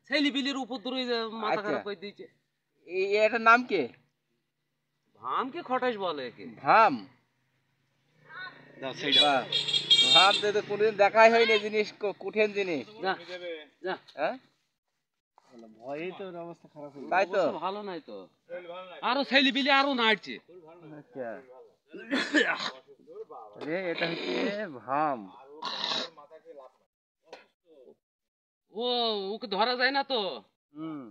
ছেলে বিলির উপদ্রবে মাথা আচ্ছা। খারাপ করে দিয়েছে। এটার নাম কি? ভামকে খটাস বলে একে। ভাম। দাও সেইটা। বাহ, ভাম তো কোনদিন দেখাই হয়নি, জিনিস কঠিন জিনিস। যা যা। হ্যাঁ, ভয়েই তো ওর অবস্থা খারাপ হয়ে তাই তো। অবস্থা ভালো নাই তো। আরো ছেলে বিলি আরো নাড়ছে। আচ্ছা, এটা হচ্ছে ভাম। ও ওকে ধরা যায় না তো। হুম,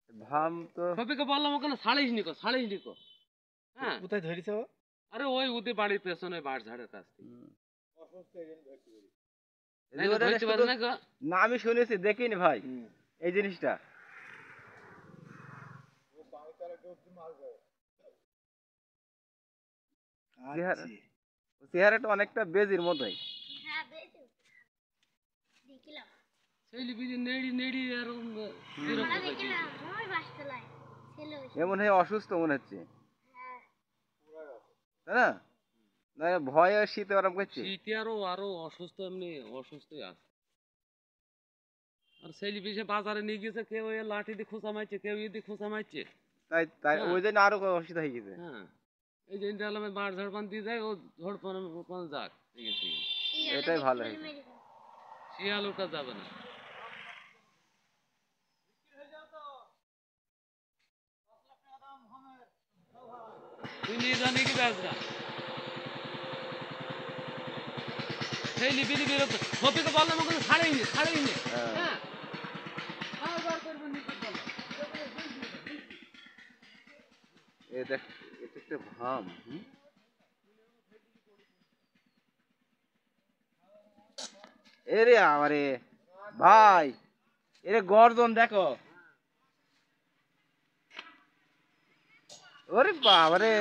ভাম তো। সবিকে বললাম ওখানে ছাড়িস নিকো, ছাড়িস নিকো। হ্যাঁ, কোথায় ধরেছে ও? আরে ওই ওদের বাড়ির পেছনে বাড় ঝাড়ের কাছ থেকে। এই যে ওটা ধরতে পারে শুধু না গো। না, আমি শুনেছি, দেখিনি ভাই এই জিনিসটা। চেহারা- চেহারাটা অনেকটা বেজির মতোই। ছেলে বিলি নেড়ি নেড়ি এরকম এরকম হয়েছে। এমন হয় অসুস্থ মনে হচ্ছে, তাই না? না, ভয়ে শীতে আরাম করছে। শীতে আরো আরো অসুস্থ, এমনি অসুস্থই আছে। আর ছেলে বিশে বাজারে নিয়ে গেছে, কেউ এ লাঠি দিয়ে খোঁচা মারছে, কেউ ইয়ে দিয়ে খোঁচা মারছে। তাই তাই হ্যাঁ। ওই জন্য আরো অসুস্থ হয়ে গেছে। হ্যাঁ, এই যে ইন্টারলামে বাড় ঝাড়পান দিয়ে যায়, ও ঝড়পান যাক ঠিক আছে। এটাই ভালো হয়েছে। শিয়াল ওটা যাবে না। তুই নিয়ে জানি কি ব্যাস না সেই লিবিলি বেরোতে সপিকে বললাম ওখানে ছাড়েইনি ছাড়েইনি। হ্যাঁ, হ্যাঁ, আবার করবো নিতে বললাম। এটা এটা একটা ভাম। এরে আমারে ভাই, এরে গর্জন দেখো। ওরে বাবারে,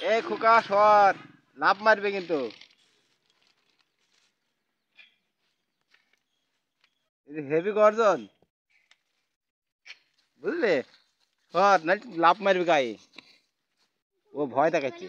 এ খোকা সর, লাভ মারবে কিন্তু। হেভি গর্জন, বুঝলে? সর, না লাভ মারবে গায়ে। ও ভয় দেখাচ্ছে।